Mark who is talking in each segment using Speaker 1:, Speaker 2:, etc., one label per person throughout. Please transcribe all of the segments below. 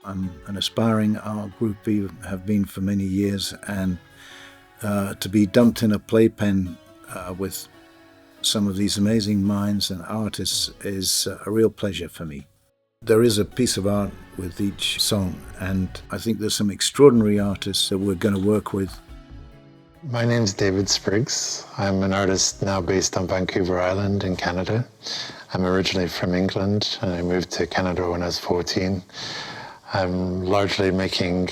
Speaker 1: I'm an aspiring art groupie, have been for many years, and to be dumped in a playpen with some of these amazing minds and artists is a real pleasure for me. There is a piece of art with each song, and I think there's some extraordinary artists that we're going to work with.
Speaker 2: My name's David Spriggs. I'm an artist now based on Vancouver Island in Canada. I'm originally from England and I moved to Canada when I was 14. I'm largely making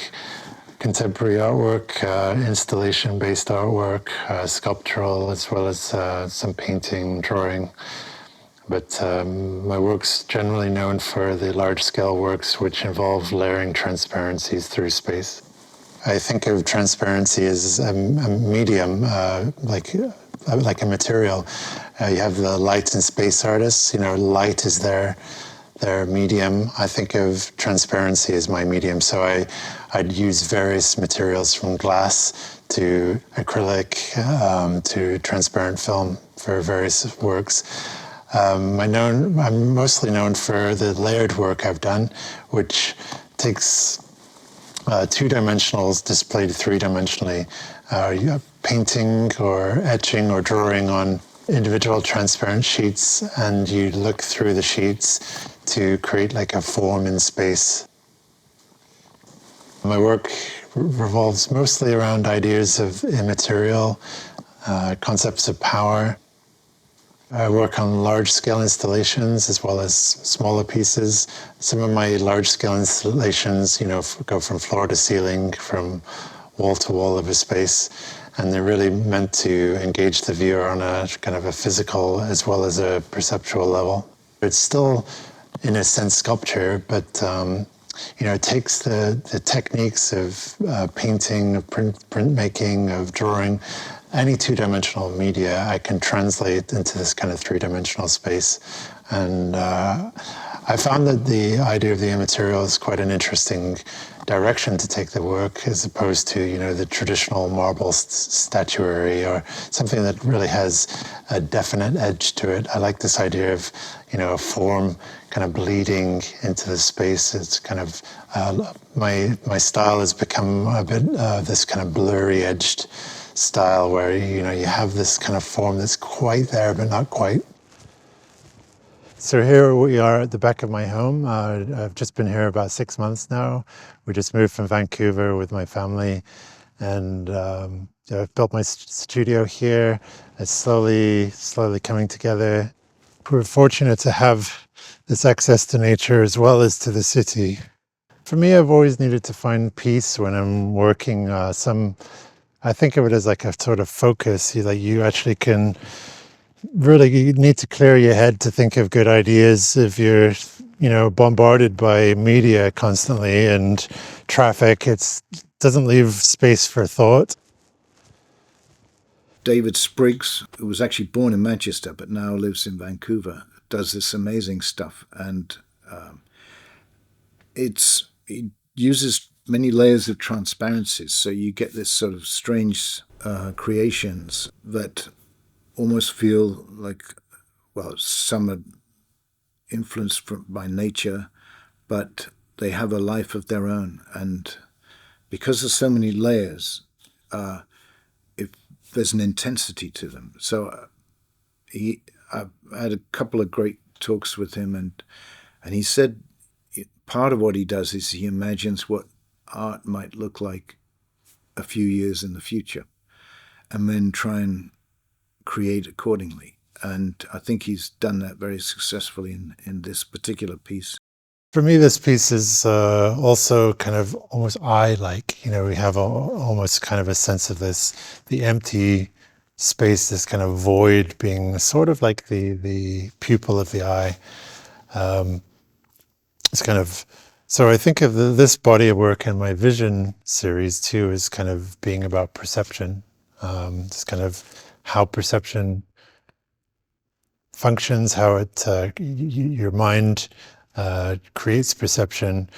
Speaker 2: contemporary artwork, installation-based artwork, sculptural, as well as some painting, drawing. But my work's generally known for the large-scale works which involve layering transparencies through space. I think of transparency as a medium, like a material. You have the light and space artists. Light is their medium. I think of transparency as my medium. So I'd use various materials from glass to acrylic to transparent film for various works. I'm mostly known for the layered work I've done, which takes two-dimensionals displayed three-dimensionally. Painting or etching or drawing on individual transparent sheets, and you look through the sheets to create like a form in space. My work revolves mostly around ideas of immaterial, concepts of power. I work on large-scale installations as well as smaller pieces. Some of my large-scale installations, go from floor to ceiling, from wall to wall of a space, and they're really meant to engage the viewer on a kind of a physical as well as a perceptual level. It's still, in a sense, sculpture, but it takes the techniques of painting, of printmaking, of drawing. Any two-dimensional media I can translate into this kind of three-dimensional space. And I found that the idea of the immaterial is quite an interesting direction to take the work, as opposed to, the traditional marble statuary or something that really has a definite edge to it. I like this idea of, a form kind of bleeding into the space. It's kind of, my style has become a bit this kind of blurry-edged style where you have this kind of form that's quite there but not quite. So here we are at the back of my home. I've just been here about 6 months now. We just moved from Vancouver with my family, and I've built my studio here. It's slowly coming together. We're fortunate to have this access to nature as well as to the city. For me, I've always needed to find peace when I'm working. I think of it as like a sort of focus. You actually can you need to clear your head to think of good ideas if you're, bombarded by media constantly and traffic. It doesn't leave space for thought.
Speaker 1: David Spriggs, who was actually born in Manchester but now lives in Vancouver, does this amazing stuff, and it uses many layers of transparencies, so you get this sort of strange creations that almost feel like, some are influenced by nature, but they have a life of their own. And because there's so many layers, there's an intensity to them. So I've had a couple of great talks with him, and he said part of what he does is he imagines what art might look like a few years in the future, and then try and create accordingly. And I think he's done that very successfully in this particular piece.
Speaker 2: For me, this piece is also kind of almost eye-like. We have almost kind of a sense of the empty space, this kind of void being sort of like the pupil of the eye. It's kind of, so I think of this body of work in my Vision series too as kind of being about perception. It's kind of how perception functions, how it your mind creates perception.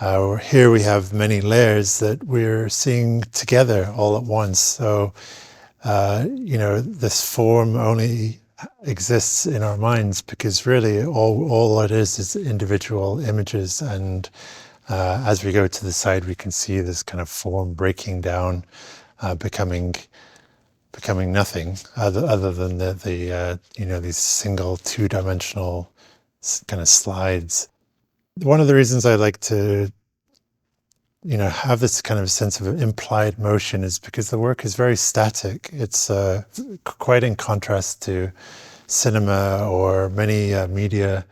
Speaker 2: Here we have many layers that we're seeing together all at once. So, this form only exists in our minds because really all it is individual images, and As we go to the side, we can see this kind of form breaking down, becoming nothing other than the these single two-dimensional kind of slides. One of the reasons I like to have this kind of sense of implied motion is because the work is very static. It's quite in contrast to cinema or many media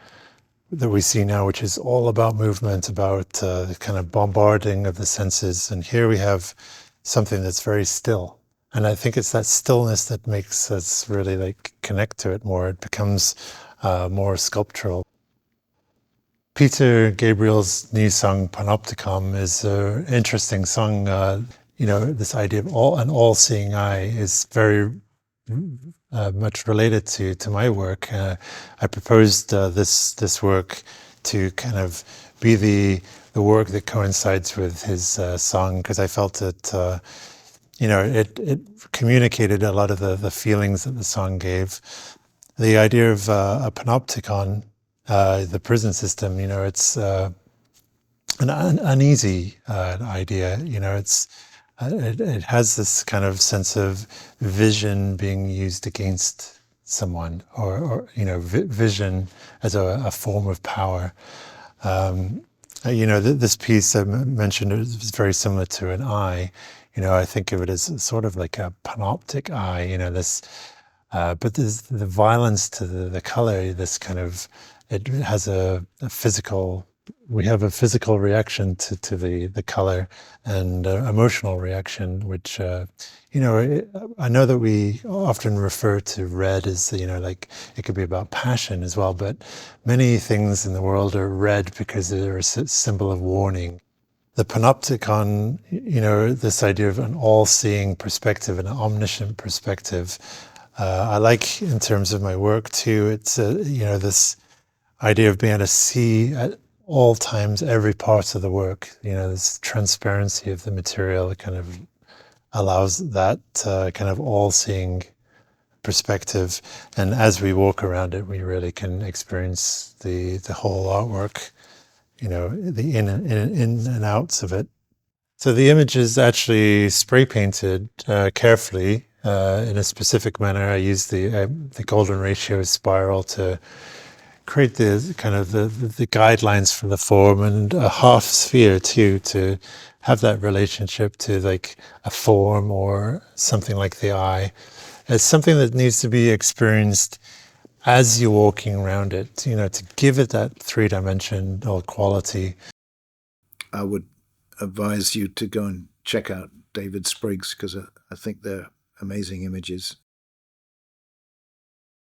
Speaker 2: that we see now, which is all about movement, about the kind of bombarding of the senses. And here we have something that's very still. And I think it's that stillness that makes us really like connect to it more. It becomes more sculptural. Peter Gabriel's new song Panopticom is an interesting song. This idea of an all-seeing eye is very much related to my work. I proposed this work to kind of be the work that coincides with his song, because I felt that it communicated a lot of the feelings that the song gave. The idea of a panopticon, the prison system, it's an uneasy idea. It has this kind of sense of vision being used against someone, or vision as a form of power. This piece I mentioned is very similar to an eye. I think of it as sort of like a panoptic eye. But there's the violence to the color. This kind of, it has a physical. We have a physical reaction to the color, and emotional reaction, which I know that we often refer to red as like it could be about passion as well, but many things in the world are red because they're a symbol of warning. The panopticon, this idea of an all-seeing perspective, an omniscient perspective, I like in terms of my work too. It's this idea of being able to see at all times every part of the work. This transparency of the material kind of allows that kind of all-seeing perspective, and as we walk around it, we really can experience the whole artwork, the in and outs of it. So the image is actually spray painted carefully in a specific manner. I use the golden ratio spiral to create the kind of the guidelines for the form, and a half sphere too, to have that relationship to like a form or something like the eye. It's something that needs to be experienced as you're walking around it, to give it that three-dimensional quality.
Speaker 1: I would advise you to go and check out David Spriggs, because I think they're amazing images.